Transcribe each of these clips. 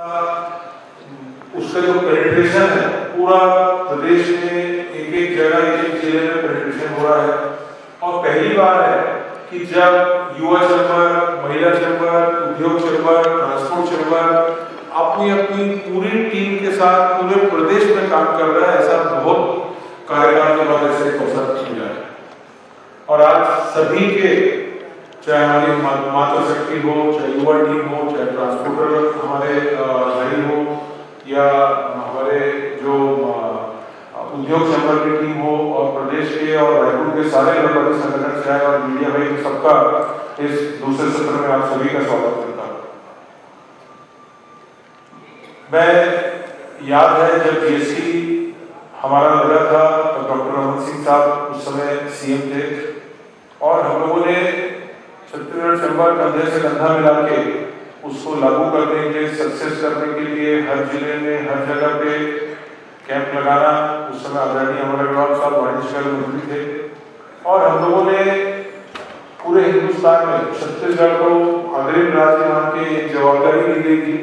उसका जो पेनिट्रेशन है पूरा प्रदेश में एक एक जगह एक जिले में पेनिट्रेशन हो रहा है। और पहली बार है कि जब युवा चैम्बर, महिला चैम्बर, उद्योग चैम्बर, ट्रांसपोर्ट चैम्बर अपनी अपनी पूरी टीम के साथ पूरे प्रदेश में काम कर रहा है। ऐसा बहुत कार्यकाल के बाद ऐसे अवसर मिला है। और आज सभी के, चाहे हमारी मातृशक्ति हो, चाहे युवा टीम हो, चाहे ट्रांसपोर्टर हमारे भाई हो, या हमारे जो उद्योग चैम्बर की टीम हो, और प्रदेश के और रायपुर के सारे व्यापारी संगठन चाहे और मीडिया भाई, सबका इस दूसरे सत्र में आप सभी का स्वागत करता हूँ। मैं याद है जब जीएसटी हमारा लगा था तो डॉक्टर रमन सिंह साहब उस समय सीएम थे, और हम लोगों ने छत्तीसगढ़ चैम्बर कंधे से कंधा मिला के उसको लागू करने के लिए, सक्सेस करने के लिए हर जिले में हर जगह पे कैंप लगाना। उस समय आदरणीय अमर अग्रवाल साहब वाणिज्य मंत्री थे, और हम लोगों ने पूरे हिंदुस्तान में छत्तीसगढ़ को अग्रिम राज्य मान के एक जवाबदारी दी गई थी।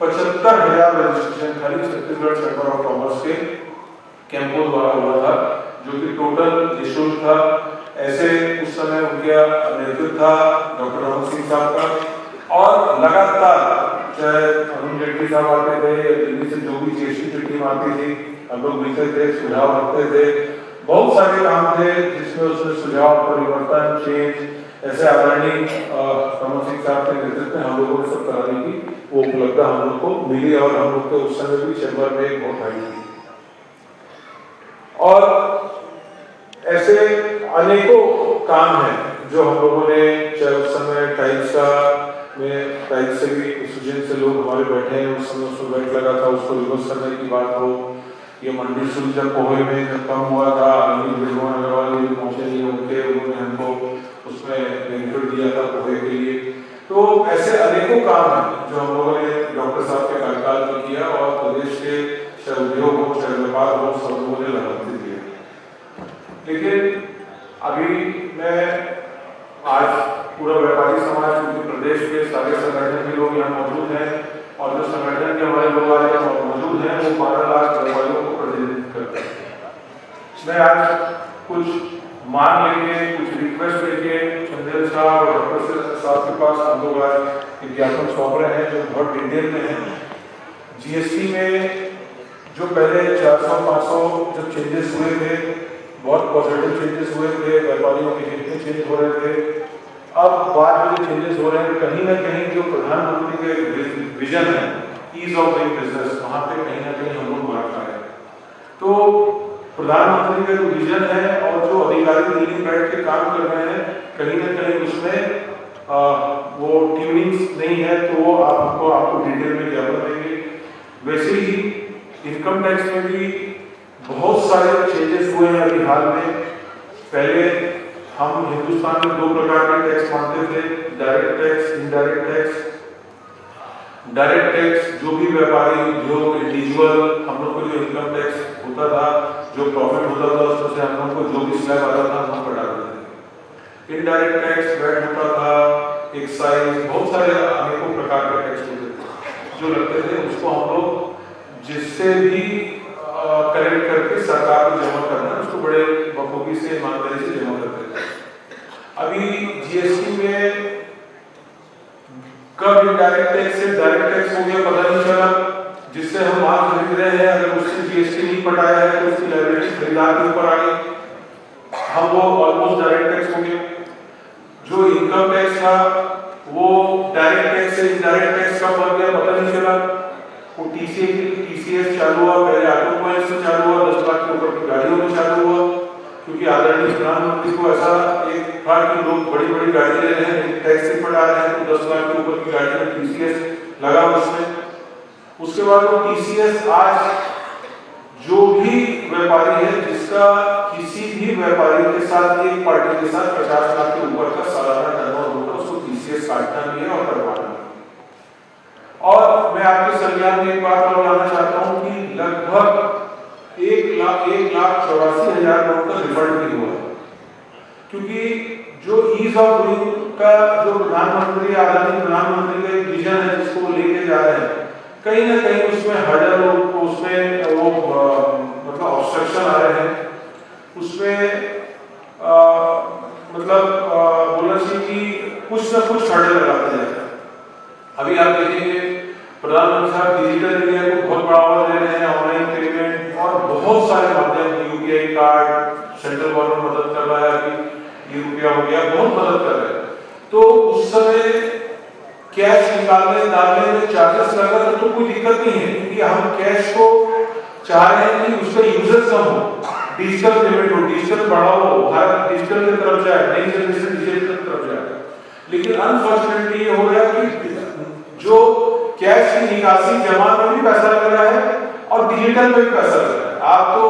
75,000 रजिस्ट्रेशन खाली छत्तीसगढ़ चैम्बर ऑफ कॉमर्स के कैंपों द्वारा हुआ था, जो कि टोटल निःशुल्क था। ऐसे उस समय उनका नेतृत्व था डॉक्टर रमन सिंह साहब का, और लगातार चाहे अरुण जेटली साहब आते थे या दिल्ली से जो भी जीएसटी की टीम आती थी, हम लोग मिलते थे, सुझाव रखते थे। बहुत सारे काम थे जिसमें उसमें सुझाव, परिवर्तन, चेंज, ऐसे आदरणीय रमन सिंह साहब के नेतृत्व में हम लोगों ने सब कराने की वो उपलब्धता हम लोग को मिली, और हम लोग को उस समय भी चैम्बर में एक बहुत आई थी। और ऐसे अनेकों काम हैं जो हम लोगों ने, चाहे उस समय टाइल्स से भी एसोसिएशन से लोग हमारे बैठे हैं, उस समय उसमें बैठ लगा था, उसको रिवर्स करने की बात हो, ये मंडी शुल्क जब पोहे में जब कम हुआ था, भगवान अग्रवाल जी पहुंचे नहीं होंगे, उन्होंने हमको उसमें बेनिफिट दिया था पोहे के लिए। तो ऐसे अनेकों काम हैं जो हम लोगों ने डॉक्टर साहब के कार्यकाल में किया, और प्रदेश के चाहे उद्योग हो, चाहे व्यापार हो, सब लोगों ने लगाते दिए। लेकिन अभी मैं आज पूरा व्यापारी समाज, क्योंकि प्रदेश के सारे संगठन के लोग यहाँ मौजूद हैं, और जो संगठन के हमारे लोग आज यहाँ मौजूद हैं वो 12 लाख व्यापारियों को प्रतिनिधित्व करते हैं। मैं आज कुछ मांग लेके, कुछ रिक्वेस्ट लेके चंदेल साहब और डॉक्टर साहब के पास हम लोग आज विज्ञापन सौंप रहे हैं, जो बहुत डिटेल में है। जीएसटी में जो पहले 400-500 जो चेंजेस हुए थे, बहुत पॉजिटिव चेंजेस हुए थे, व्यापारियों के हित में चेंज हो रहे थे। अब बाद में जो चेंजेस हो रहे हैं, कहीं ना कहीं जो प्रधानमंत्री के विजन है ईज ऑफ डूइंग बिजनेस, वहाँ पे कहीं ना कहीं हम लोग मार खा रहे हैं। तो प्रधानमंत्री का जो विजन है और जो अधिकारी दिल्ली में बैठ के काम कर रहे हैं, कहीं ना कहीं उसमें वो ट्यूनिंग्स नहीं है, तो वो आपको डिटेल में ज्ञापन देंगे। वैसे ही इनकम टैक्स में भी बहुत सारे चेंजेस हुए हैं अभी हाल में। पहले हम हिंदुस्तान में 2 प्रकार के टैक्स मानते थे, direct tax, indirect tax. Direct tax जो भी व्यापारी, उद्योग, इंडिविजुअल, हम लोग को जो इनकम टैक्स होता था, जो प्रॉफिट होता था, उसमें से हम लोग को जो भी स्लैब आता था हम कटा देते थे। इनडायरेक्ट टैक्स वैट होता था, एक्साइज, बहुत सारे अनेकों प्रकार के टैक्स होते थे जो लगते थे। उसको हम लोग जिससे भी कलेक्ट करके सरकार को जमा करना, उसको बड़े बखूबी से, ईमानदारी से जमा करते थे। अभी जीएसटी में कब इनडायरेक्ट टैक्स से डायरेक्ट टैक्स हो गया पता नहीं चला। जिससे हम माल खरीद रहे हैं, अगर उससे जीएसटी नहीं पटाया है तो उसकी लायबिलिटी खरीदार के ऊपर आ गई, हम वो ऑलमोस्ट डायरेक्ट टैक्स हो गया। जो इनकम टैक्स था वो डायरेक्ट टैक्स से इनडायरेक्ट टैक्स कब बन गया पता नहीं चला। वो टीसीएस चालू हुआ, पहले ऑटोमोबाइल से चालू हुआ, 10 लाख के ऊपर की गाड़ियों में चालू हुआ, क्योंकि आदरणीय प्रधानमंत्री को ऐसा एक था कि लोग बड़ी बड़ी गाड़ी ले रहे हैं, टैक्स नहीं पटा रहे हैं, तो 10 लाख के ऊपर की गाड़ी में टीसीएस लगा उसमें। उसके बाद वो टीसीएस आज जो भी व्यापारी है, जिसका किसी भी व्यापारी के साथ, एक पार्टी के साथ 50 लाख के ऊपर का सालाना टर्नओवर होगा, उसको टीसीएस काटना भी है और करवाना है। और मैं आपके संज्ञान में एक बात और लाना चाहता हूं कि लगभग 1,84,000 करोड़ का रिफंड भी हुआ है, क्योंकि जो ईज ऑफ डूइंग का जो प्रधानमंत्री, आदरणीय प्रधानमंत्री का एक विजन है जिसको वो लेके जा रहे हैं, कहीं ना कहीं उसमें हर्डल, उसमें वो मतलब ऑब्स्ट्रक्शन आ रहे हैं, उसमें बोलना चाहिए कि कुछ ना कुछ हर्डल लगाते जाते हैं। अभी आप देखेंगे प्रधानमंत्री साहब डिजिटल इंडिया को बहुत बढ़ावा दे रहे हैं, ऑनलाइन पेमेंट और बहुत सारे माध्यम, यूपीआई कार्ड, सेंट्रल गवर्नमेंट मदद कर रहा है, अभी यूपीआई हो गया, बहुत मदद कर रहे हैं। तो उस समय कैश निकालने डालने में चार्जेस लगा तो कोई दिक्कत नहीं है, क्योंकि हम कैश को चाह रहे हैं कि उसका यूजेस कम हो, डिजिटल पेमेंट हो, डिजिटल बढ़ाओ, भारत डिजिटल की तरफ जाए, नई जनरेशन डिजिटल की तरफ जाए। लेकिन अनफॉर्चुनेटली ये हो रहा है कि जो कैश की निकासी जमा में भी पैसा लग रहा है और डिजिटल में भी पैसा लग रहा है। आप तो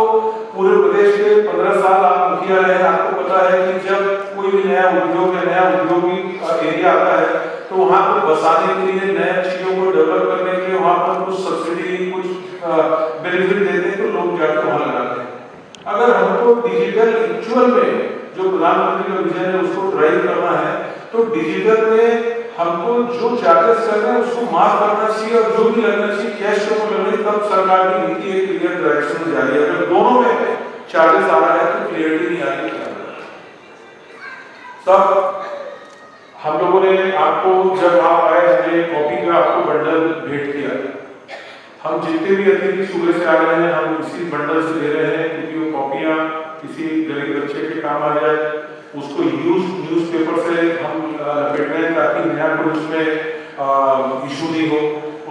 पूरे प्रदेश के 15 साल आप मुखिया रहे हैं, आपको पता है कि जब कोई भी नया उद्योग या नया औद्योगिक एरिया आता है तो वहाँ पर बसाने के लिए, नए चीजों को डेवलप करने के लिए वहाँ पर कुछ सब्सिडी, कुछ बेनिफिट देते हैं, तो लोग जाकर वहाँ लगाते हैं। अगर हमको डिजिटल एक्चुअल में जो प्रधानमंत्री का विजन है उसको ड्राइव करना है, तो डिजिटल में हमको जो चार्जेस कर रहे हैं उसको माफ करना चाहिए और जो भी लगना चाहिए कैश के ऊपर लगना चाहिए। तब सरकार की नीति एक क्लियर डायरेक्शन में जा रही है। अगर दोनों में चार्जेस आ रहा है तो क्लियरिटी नहीं आ रही। सब हम लोगों ने आपको, जब आप आए, हमने कॉपी का आपको बंडल भेंट किया। हम जितने भी अतिथि सुबह से आ रहे हैं हम इसी बंडल से दे रहे हैं, क्योंकि वो कॉपियां किसी गरीब बच्चे के काम आ जाए, उसको न्यूज़पेपर से हम लपेट रहे हैं ताकि नया कोई उसमें इशू नहीं हो।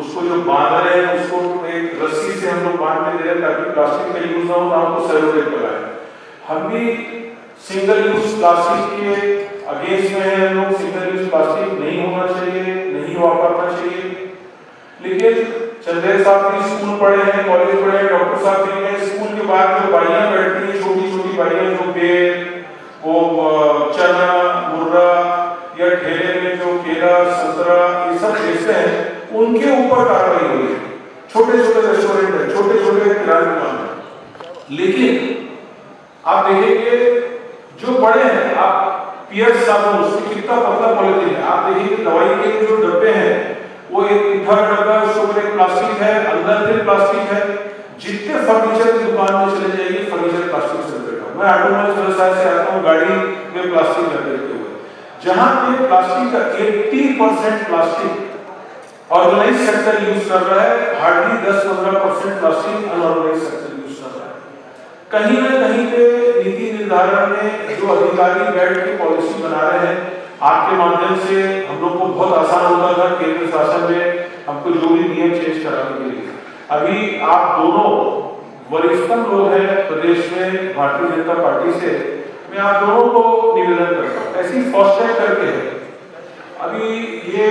उसको जो बांध रहे हैं उसको एक रस्सी से हम लोग बांध के दे रहे हैं ताकि प्लास्टिक का यूज ना हो, ना हमको सेलो टेप लगाए। हम भी सिंगल यूज प्लास्टिक के अगेंस्ट में है। लोग सिंगल यूज प्लास्टिक नहीं होना चाहिए, नहीं वापरना चाहिए। लेकिन चंदेल साहब भी स्कूल पढ़े हैं, कॉलेज पढ़े हैं, डॉक्टर साहब भी हैं। स्कूल के बाद जो बाइयां बैठती हैं, छोटी छोटी बाइयां, जो बेर, वो चना, मुर्रा या ठेले में जो केला, संतरा ये सब बेचते हैं, उनके ऊपर कार्रवाई हुई है। छोटे छोटे रेस्टोरेंट है, छोटे छोटे किराना दुकान है। लेकिन आप देखेंगे जो बड़े हैं, आप पियर्स साबुन, उसमें कितना पतला पॉलिथीन है। आप देखिए दवाई के जो डब्बे हैं वो एक मीठा डब्बा है, उसके ऊपर एक प्लास्टिक है, अंदर भी प्लास्टिक है। जितने फर्नीचर की दुकान में चले जाइए फर्नीचर प्लास्टिक से लपेटा हुआ। मैं ऑटोमोबाइल व्यवसाय से आता हूँ, गाड़ी में प्लास्टिक लपेटे हुए। जहां पे प्लास्टिक का 80% प्लास्टिक ऑर्गेनाइज सेक्टर यूज कर रहा है, hardly 10-15% plastic unorganised sector use कर रहा है। कहीं ना कहीं पे नीति निर्धारण में जो अधिकारी बैठ के पॉलिसी बना रहे हैं, आपके माध्यम से हम लोग को बहुत आसान होता था केंद्र शासन में हमको जो भी नियम चेंज कराने के लिए। अभी आप दोनों वरिष्ठतम लोग हैं प्रदेश में भारतीय जनता पार्टी से, मैं आप दोनों को निवेदन करता हूँ, ऐसी फास्टैग करके है। अभी ये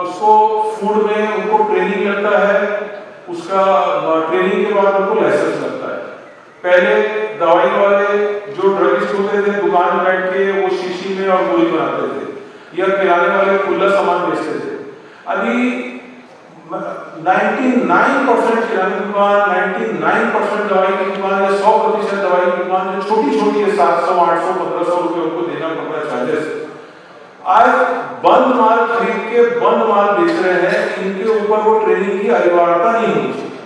उसको फूड में उनको ट्रेनिंग लगता है, उसका ट्रेनिंग के बाद उनको लाइसेंस लगता है। पहले दवाई वाले जो ड्रगिस्ट होते थे दुकान में बैठ के वो शीशी में और गोली बनाते थे, या किराने वाले खुला सामान बेचते थे। अभी 99% किराने दुकान, 99% दवाई की दुकान या 100% दवाई की दुकान जो छोटी छोटी है, 700, 800, 1500 रुपए उनको देना पड़ रहा है चार्जेस। आज बंद माल खरीद के बंद माल बेच रहे हैं, इनके ऊपर वो ट्रेनिंग की अनिवार्यता नहीं होनी चाहिए।